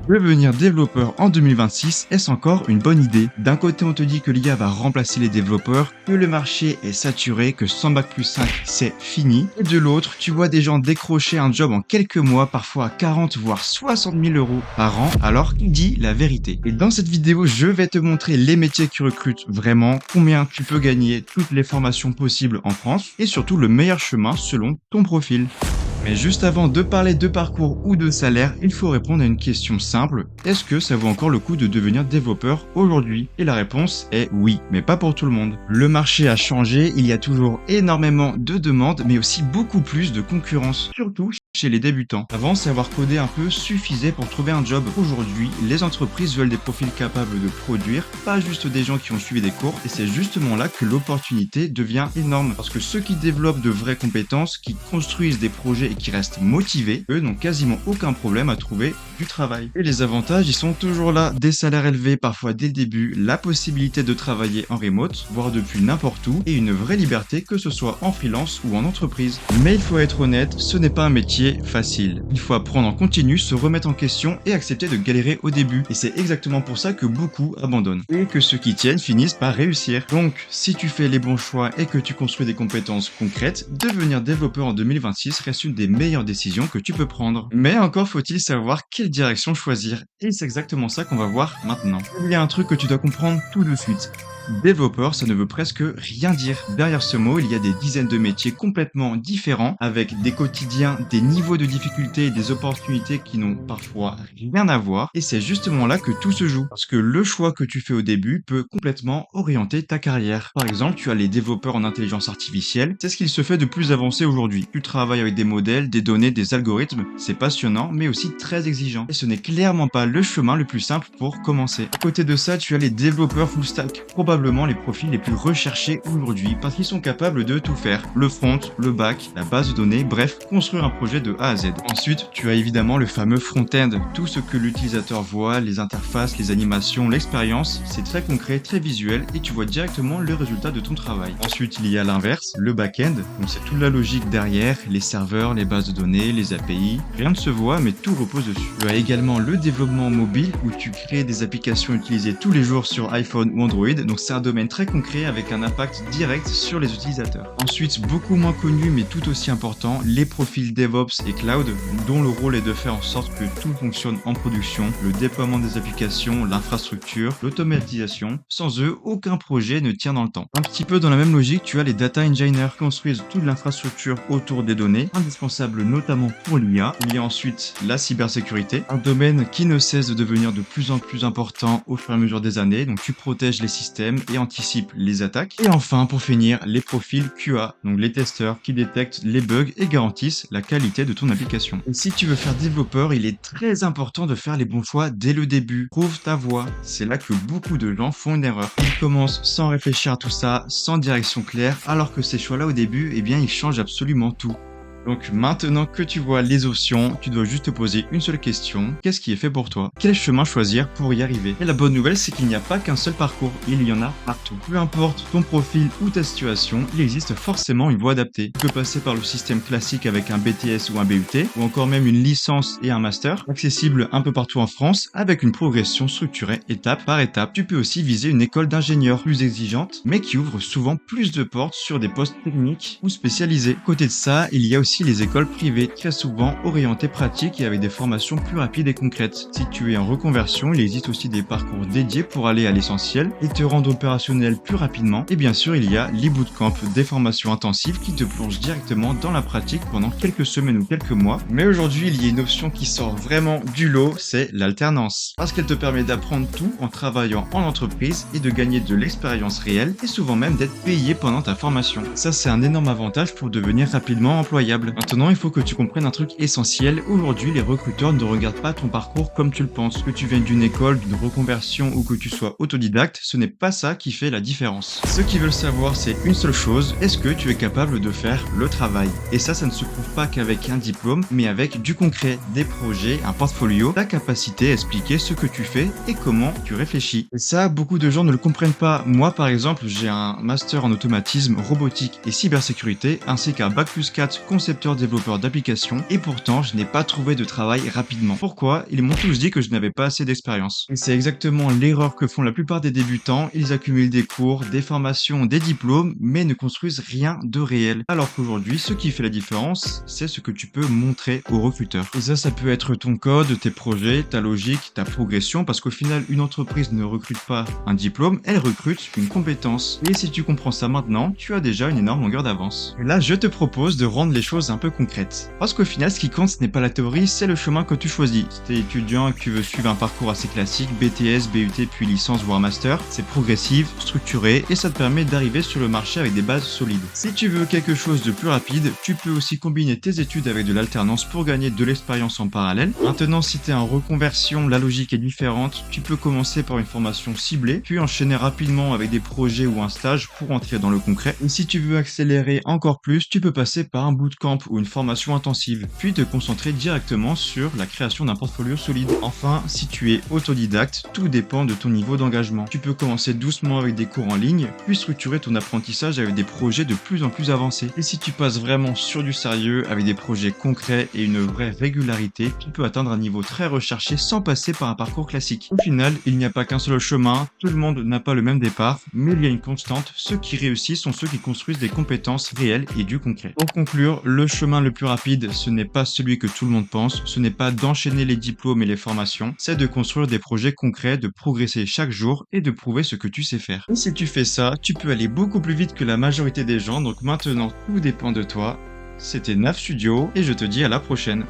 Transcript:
Devenir développeur en 2026, est-ce encore une bonne idée? D'un côté, on te dit que l'IA va remplacer les développeurs, que le marché est saturé, que sans bac+5, c'est fini. Et de l'autre, tu vois des gens décrocher un job en quelques mois, parfois à 40 voire 60 000 euros par an. Alors, qui dit la vérité? Et dans cette vidéo, je vais te montrer les métiers qui recrutent vraiment, combien tu peux gagner, toutes les formations possibles en France et surtout le meilleur chemin selon ton profil. Mais juste avant de parler de parcours ou de salaire, il faut répondre à une question simple. Est-ce que ça vaut encore le coup de devenir développeur aujourd'hui? Et la réponse est oui, mais pas pour tout le monde. Le marché a changé, il y a toujours énormément de demandes, mais aussi beaucoup plus de concurrence, surtout chez les débutants. Avant, savoir coder un peu suffisait pour trouver un job. Aujourd'hui, les entreprises veulent des profils capables de produire, pas juste des gens qui ont suivi des cours, et c'est justement là que l'opportunité devient énorme. Parce que ceux qui développent de vraies compétences, qui construisent des projets et qui restent motivés, eux n'ont quasiment aucun problème à trouver du travail. Et les avantages, ils sont toujours là. Des salaires élevés, parfois dès le début, la possibilité de travailler en remote, voire depuis n'importe où, et une vraie liberté, que ce soit en freelance ou en entreprise. Mais il faut être honnête, ce n'est pas un métier facile. Il faut apprendre en continu, se remettre en question et accepter de galérer au début. Et c'est exactement pour ça que beaucoup abandonnent. Et que ceux qui tiennent finissent par réussir. Donc, si tu fais les bons choix et que tu construis des compétences concrètes, devenir développeur en 2026 reste une des meilleures décisions que tu peux prendre. Mais encore faut-il savoir quelle direction choisir. Et c'est exactement ça qu'on va voir maintenant. Il y a un truc que tu dois comprendre tout de suite. Développeur, ça ne veut presque rien dire. Derrière ce mot, il y a des dizaines de métiers complètement différents, avec des quotidiens, des niveaux de difficulté et des opportunités qui n'ont parfois rien à voir. Et c'est justement là que tout se joue. Parce que le choix que tu fais au début peut complètement orienter ta carrière. Par exemple, tu as les développeurs en intelligence artificielle. C'est ce qu'il se fait de plus avancé aujourd'hui. Tu travailles avec des modèles, des données, des algorithmes. C'est passionnant, mais aussi très exigeant. Et ce n'est clairement pas le chemin le plus simple pour commencer. À côté de ça, tu as les développeurs full stack. Probablement les profils les plus recherchés aujourd'hui parce qu'ils sont capables de tout faire. Le front, le back, la base de données, bref, construire un projet de A à Z. Ensuite, tu as évidemment le fameux front-end. Tout ce que l'utilisateur voit, les interfaces, les animations, l'expérience, c'est très concret, très visuel et tu vois directement le résultat de ton travail. Ensuite, il y a l'inverse, le back-end. Donc c'est toute la logique derrière, les serveurs, les bases de données, les API. Rien ne se voit, mais tout repose dessus. Tu as également le développement mobile où tu crées des applications utilisées tous les jours sur iPhone ou Android. Donc c'est un domaine très concret avec un impact direct sur les utilisateurs. Ensuite, beaucoup moins connu mais tout aussi important, les profils DevOps et Cloud, dont le rôle est de faire en sorte que tout fonctionne en production, le déploiement des applications, l'infrastructure, l'automatisation. Sans eux, aucun projet ne tient dans le temps. Un petit peu dans la même logique, tu as les data engineers qui construisent toute l'infrastructure autour des données, indispensable notamment pour l'IA. Il y a ensuite la cybersécurité, un domaine qui ne cesse de devenir de plus en plus important au fur et à mesure des années. Donc tu protèges les systèmes et anticipe les attaques. Et enfin, pour finir, les profils QA, donc les testeurs qui détectent les bugs et garantissent la qualité de ton application. Et si tu veux faire développeur, il est très important de faire les bons choix dès le début. Prouve ta voie. C'est là que beaucoup de gens font une erreur. Ils commencent sans réfléchir à tout ça, sans direction claire, alors que ces choix-là au début, eh bien, ils changent absolument tout. Donc maintenant que tu vois les options, tu dois juste te poser une seule question. Qu'est-ce qui est fait pour toi? Quel chemin choisir pour y arriver? Et la bonne nouvelle, c'est qu'il n'y a pas qu'un seul parcours, il y en a partout. Peu importe ton profil ou ta situation, il existe forcément une voie adaptée. Tu peux passer par le système classique avec un BTS ou un BUT, ou encore même une licence et un master, accessible un peu partout en France, avec une progression structurée étape par étape. Tu peux aussi viser une école d'ingénieur plus exigeante, mais qui ouvre souvent plus de portes sur des postes techniques ou spécialisés. À côté de ça, il y a aussi les écoles privées, très souvent orientées pratiques et avec des formations plus rapides et concrètes. Si tu es en reconversion, il existe aussi des parcours dédiés pour aller à l'essentiel et te rendre opérationnel plus rapidement. Et bien sûr, il y a les bootcamps, des formations intensives qui te plongent directement dans la pratique pendant quelques semaines ou quelques mois. Mais aujourd'hui, il y a une option qui sort vraiment du lot, c'est l'alternance. Parce qu'elle te permet d'apprendre tout en travaillant en entreprise et de gagner de l'expérience réelle et souvent même d'être payé pendant ta formation. Ça, c'est un énorme avantage pour devenir rapidement employable. Maintenant, il faut que tu comprennes un truc essentiel. Aujourd'hui, les recruteurs ne regardent pas ton parcours comme tu le penses. Que tu viennes d'une école, d'une reconversion ou que tu sois autodidacte, ce n'est pas ça qui fait la différence. Ce qu'ils veulent savoir, c'est une seule chose. Est-ce que tu es capable de faire le travail? Et ça ne se prouve pas qu'avec un diplôme, mais avec du concret, des projets, un portfolio, ta capacité à expliquer ce que tu fais et comment tu réfléchis. Et ça, beaucoup de gens ne le comprennent pas. Moi, par exemple, j'ai un master en automatisme, robotique et cybersécurité, ainsi qu'un bac+4 conception concepteur développeur d'applications et pourtant je n'ai pas trouvé de travail rapidement. Pourquoi? Ils m'ont tous dit que je n'avais pas assez d'expérience. Et c'est exactement l'erreur que font la plupart des débutants, ils accumulent des cours, des formations, des diplômes, mais ne construisent rien de réel. Alors qu'aujourd'hui, ce qui fait la différence, c'est ce que tu peux montrer aux recruteurs. Et ça peut être ton code, tes projets, ta logique, ta progression, parce qu'au final, une entreprise ne recrute pas un diplôme, elle recrute une compétence. Et si tu comprends ça maintenant, tu as déjà une énorme longueur d'avance. Et là, je te propose de rendre les choses un peu concrètes. Parce qu'au final, ce qui compte, ce n'est pas la théorie, c'est le chemin que tu choisis. Si t'es étudiant et que tu veux suivre un parcours assez classique, BTS, BUT, puis licence, voire master, c'est progressif, structuré, et ça te permet d'arriver sur le marché avec des bases solides. Si tu veux quelque chose de plus rapide, tu peux aussi combiner tes études avec de l'alternance pour gagner de l'expérience en parallèle. Maintenant, si tu es en reconversion, la logique est différente. Tu peux commencer par une formation ciblée, puis enchaîner rapidement avec des projets ou un stage pour entrer dans le concret. Et si tu veux accélérer encore plus, tu peux passer par un bootcamp ou une formation intensive, puis te concentrer directement sur la création d'un portfolio solide. Enfin, si tu es autodidacte, tout dépend de ton niveau d'engagement. Tu peux commencer doucement avec des cours en ligne, puis structurer ton apprentissage avec des projets de plus en plus avancés. Et si tu passes vraiment sur du sérieux avec des projets concrets et une vraie régularité, tu peux atteindre un niveau très recherché sans passer par un parcours classique. Au final, il n'y a pas qu'un seul chemin, tout le monde n'a pas le même départ, mais il y a une constante, ceux qui réussissent sont ceux qui construisent des compétences réelles et du concret. Pour conclure, le chemin le plus rapide, ce n'est pas celui que tout le monde pense, ce n'est pas d'enchaîner les diplômes et les formations, c'est de construire des projets concrets, de progresser chaque jour et de prouver ce que tu sais faire. Et si tu fais ça, tu peux aller beaucoup plus vite que la majorité des gens, donc maintenant tout dépend de toi. C'était Naf Studio et je te dis à la prochaine.